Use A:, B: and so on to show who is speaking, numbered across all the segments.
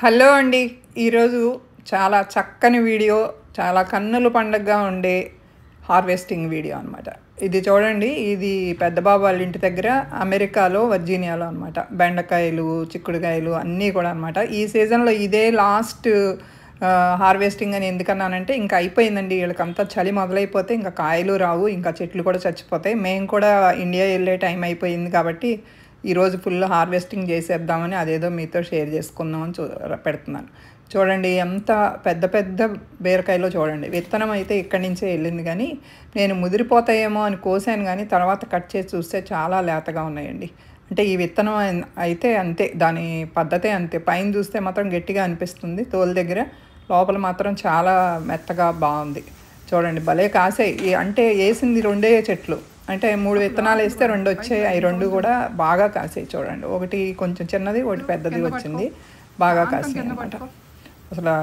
A: Hello అండి. ఈరోజు చాలా చక్కని వీడియో, చాలా కన్నుల పండగగా ఉండే హార్వెస్టింగ్ వీడియో అనమాట. ఇది చూడండి, ఇది పెద్ద బాబు వాళ్ళ ఇంటి దగ్గర అమెరికాలో వర్జీనియాలో అనమాట. బెండకాయలు, చిక్కుడుకాయలు అన్నీ కూడా అనమాట. ఈ సీజన్లో ఇదే లాస్ట్ హార్వెస్టింగ్ అని ఎందుకన్నానంటే ఇంకా అయిపోయిందండి. వీళ్ళకంతా చలి మొదలైపోతే ఇంకా కాయలు రావు, ఇంకా చెట్లు కూడా చచ్చిపోతాయి. మేము కూడా ఇండియా వెళ్ళే టైం అయిపోయింది కాబట్టి ఈరోజు ఫుల్ హార్వెస్టింగ్ చేసేద్దామని అదేదో మీతో షేర్ చేసుకుందామని పెడుతున్నాను. చూడండి ఎంత పెద్ద పెద్ద బీరకాయలో చూడండి. విత్తనం అయితే ఇక్కడి నుంచే వెళ్ళింది, కానీ నేను ముదిరిపోతాయేమో అని కోసాను, కానీ తర్వాత కట్ చేసి చూస్తే చాలా లేతగా ఉన్నాయండి. అంటే ఈ విత్తనం అయితే అంతే, దాని పద్ధతే అంతే. పైన చూస్తే మాత్రం గట్టిగా అనిపిస్తుంది తోలు దగ్గర, లోపల మాత్రం చాలా మెత్తగా బాగుంది. చూడండి భలే కాసాయి. అంటే వేసింది రెండే చెట్లు, అంటే 3 విత్తనాలు వేస్తే 2 వచ్చాయి. అవి 2 కూడా బాగా కాసాయి. చూడండి, ఒకటి కొంచెం చిన్నది, ఒకటి పెద్దది వచ్చింది. బాగా కాసాయి అన్నమాట. అసలు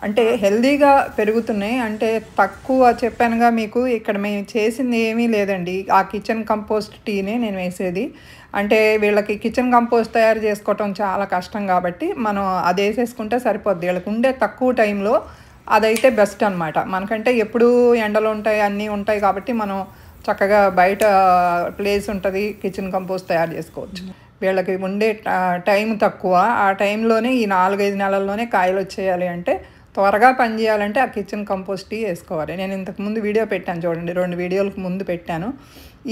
A: అంటే హెల్దీగా పెరుగుతున్నాయి. అంటే తక్కువ చెప్పానుగా మీకు, ఇక్కడ మేము చేసింది ఏమీ లేదండి. ఆ కిచెన్ కంపోస్ట్ టీనే నేను వేసేది. అంటే వీళ్ళకి కిచెన్ కంపోస్ట్ తయారు చేసుకోవటం చాలా కష్టం కాబట్టి మనం అది వేసేసుకుంటే సరిపోద్ది. వీళ్ళకి ఉండే తక్కువ టైంలో అదైతే బెస్ట్ అనమాట. మనకంటే ఎప్పుడూ ఎండలు ఉంటాయి, అన్నీ ఉంటాయి కాబట్టి మనం చక్కగా బయట ప్లేస్ ఉంటుంది, కిచెన్ కంపోస్ట్ తయారు చేసుకోవచ్చు. వీళ్ళకి ఉండే టైం తక్కువ. ఆ టైంలోనే ఈ 4-5 నెలల్లోనే కాయలు వచ్చేయాలి అంటే, త్వరగా పని చేయాలంటే ఆ కిచెన్ కంపోస్ట్ వేసుకోవాలి. నేను ఇంతకుముందు వీడియో పెట్టాను చూడండి, 2 వీడియోలకు ముందు పెట్టాను.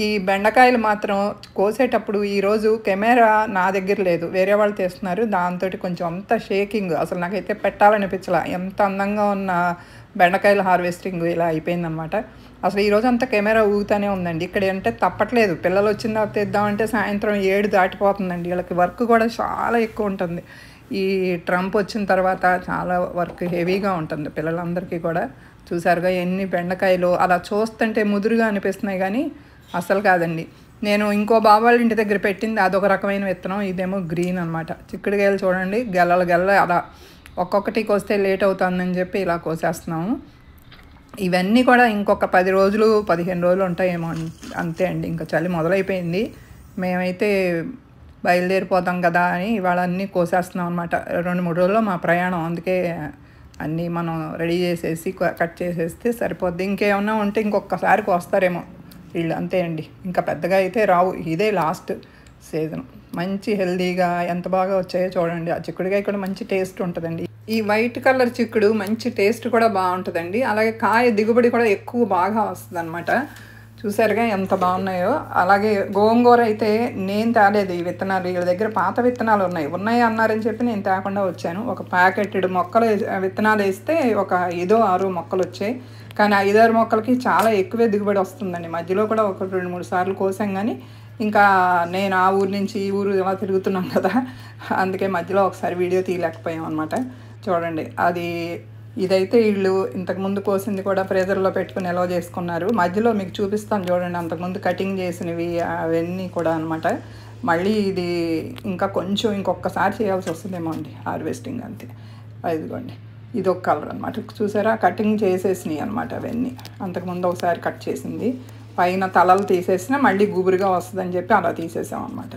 A: ఈ బెండకాయలు మాత్రం కోసేటప్పుడు ఈరోజు కెమెరా నా దగ్గర లేదు, వేరే వాళ్ళు తీస్తున్నారు. దాంతో కొంచెం అంత షేకింగ్, అసలు నాకైతే పెట్టాలనిపించలా. ఎంత అందంగా ఉన్న బెండకాయల హార్వెస్టింగ్ ఇలా అయిపోయిందనమాట. అసలు ఈరోజు అంతా కెమెరా ఊగుతూనే ఉందండి. ఇక్కడ అంటే తప్పట్లేదు, పిల్లలు వచ్చిన తర్వాత తెద్దామంటే సాయంత్రం 7 దాటిపోతుందండి. వీళ్ళకి వర్క్ కూడా చాలా ఎక్కువ ఉంటుంది. ఈ ట్రంప్ వచ్చిన తర్వాత చాలా వర్క్ హెవీగా ఉంటుంది పిల్లలందరికీ కూడా. చూసారుగా ఎన్ని బెండకాయలు, అలా చూస్తుంటే ముదురుగా అనిపిస్తున్నాయి, కానీ అసలు కాదండి. నేను ఇంకో బాబు వాళ్ళ ఇంటి దగ్గర పెట్టింది అదొక రకమైన విత్తనం, ఇదేమో గ్రీన్ అనమాట. చిక్కుడుకాయలు చూడండి, గెల్లలు అలా ఒక్కొక్కటి కోస్తే లేట్ అవుతుందని చెప్పి ఇలా కోసేస్తున్నాము. ఇవన్నీ కూడా ఇంకొక 10 రోజులు 15 రోజులు ఉంటాయేమో, అంతే అండి. ఇంకా చలి మొదలైపోయింది. మేమైతే బయలుదేరిపోతాం కదా అని ఇవాళ అన్నీ కోసేస్తున్నాం అనమాట. 2-3 రోజుల్లో మా ప్రయాణం, అందుకే అన్నీ మనం రెడీ చేసేసి కట్ చేసేస్తే సరిపోద్ది. ఇంకేమన్నా ఉంటే ఇంకొకసారికి వస్తారేమో వీళ్ళు, అంతే అండి. ఇంకా పెద్దగా అయితే రావు, ఇదే లాస్ట్ సీజన్. మంచి హెల్దీగా ఎంత బాగా వచ్చాయో చూడండి. ఆ చిక్కుడుకాయ కూడా మంచి టేస్ట్ ఉంటుందండి. ఈ వైట్ కలర్ చిక్కుడు మంచి టేస్ట్ కూడా బాగుంటుందండి. అలాగే కాయ దిగుబడి కూడా ఎక్కువ బాగా వస్తుంది అనమాట. చూసారుగా ఎంత బాగున్నాయో. అలాగే గోంగూర అయితే నేను తేలేదు ఈ విత్తనాలు, వీళ్ళ దగ్గర పాత విత్తనాలు ఉన్నాయి అన్నారని చెప్పి నేను తేకుండా వచ్చాను. ఒక ప్యాకెటెడ్ మొక్కలు విత్తనాలు వేస్తే ఒక 5-6 మొక్కలు వచ్చాయి, కానీ 5-6 మొక్కలకి చాలా ఎక్కువే దిగుబడి వస్తుందండి. మధ్యలో కూడా ఒక 2-3 సార్లు కోసాం, కానీ ఇంకా నేను ఆ ఊరు నుంచి ఈ ఊరు ఇలా తిరుగుతున్నాం కదా, అందుకే మధ్యలో ఒకసారి వీడియో తీయలేకపోయాం అనమాట. చూడండి, ఇదైతే వీళ్ళు ఇంతకుముందు కోసింది కూడా ఫ్రీజర్లో పెట్టుకుని నిల్వ చేసుకున్నారు. మధ్యలో మీకు చూపిస్తాను చూడండి, అంతకుముందు కటింగ్ చేసినవి అవన్నీ కూడా అనమాట. మళ్ళీ ఇది ఇంకా కొంచెం ఇంకొకసారి చేయాల్సి వస్తుందేమో అండి హార్వెస్టింగ్, అంతే. ఇదిగోండి, ఇది ఒక కలర్ అనమాట. చూసారా, కటింగ్ చేసేసినాయి అనమాట అవన్నీ. అంతకుముందు ఒకసారి కట్ చేసింది, పైన తలలు తీసేసినా మళ్ళీ గుబురుగా వస్తుందని చెప్పి అలా తీసేసాం అనమాట.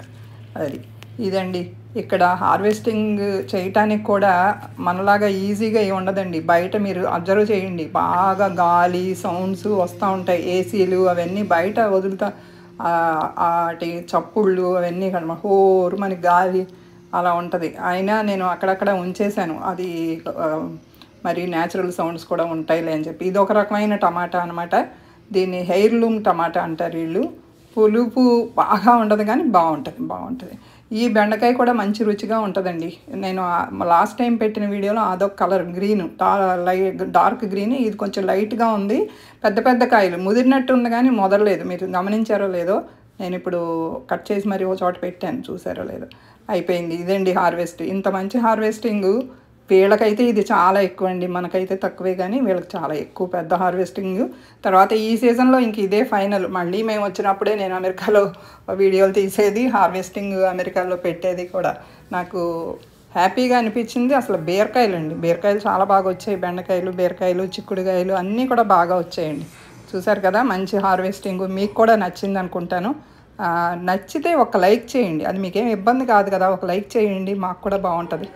A: ఇదండి. ఇక్కడ హార్వెస్టింగ్ చేయటానికి కూడా మనలాగా ఈజీగా ఏమి ఉండదండి. బయట మీరు అబ్జర్వ్ చేయండి, బాగా గాలి సౌండ్స్ వస్తూ ఉంటాయి, ఏసీలు అవన్నీ బయట వదులుతా, వాటి చప్పుళ్ళు అవన్నీ కనమాట, హోరు మనకి గాలి అలా ఉంటుంది. అయినా నేను అక్కడక్కడ ఉంచేసాను, అది మరి న్యాచురల్ సౌండ్స్ కూడా ఉంటాయిలే అని చెప్పి. ఇది ఒక రకమైన టమాటా అనమాట. దీన్ని హెయిర్లూమ్ టమాటా అంటారు వీళ్ళు. పులుపు బాగా ఉండదు, కానీ బాగుంటుంది. ఈ బెండకాయ కూడా మంచి రుచిగా ఉంటుందండి. నేను లాస్ట్ టైం పెట్టిన వీడియోలో అదొక కలర్ గ్రీన్, డార్క్ గ్రీన్, ఇది కొంచెం లైట్గా ఉంది. పెద్ద పెద్ద కాయలు ముదిరినట్టు ఉంది, కానీ మొదలలేదు. మీరు గమనించారో లేదో, నేను ఇప్పుడు కట్ చేసి మరి ఒక చోట పెట్టాను, చూసారో లేదో. అయిపోయింది. ఇదండి హార్వెస్ట్. ఇంత మంచి హార్వెస్టింగ్ వీళ్ళకైతే ఇది చాలా ఎక్కువ అండి, మనకైతే తక్కువే, కానీ వీళ్ళకి చాలా ఎక్కువ పెద్ద హార్వెస్టింగ్. తర్వాత ఈ సీజన్లో ఇంక ఇదే ఫైనల్. మళ్ళీ మేము వచ్చినప్పుడే నేను అమెరికాలో వీడియోలు తీసేది, హార్వెస్టింగ్ అమెరికాలో పెట్టేది కూడా. నాకు హ్యాపీగా అనిపించింది. అసలు బీరకాయలు చాలా బాగా వచ్చాయి. బెండకాయలు, బీరకాయలు, చిక్కుడుకాయలు అన్నీ కూడా బాగా వచ్చాయండి. చూసారు కదా, మంచి హార్వెస్టింగ్. మీకు కూడా నచ్చింది అనుకుంటాను. నచ్చితే ఒక లైక్ చేయండి, అది మీకేం ఇబ్బంది కాదు కదా, ఒక లైక్ చేయండి, మాకు కూడా బాగుంటుంది.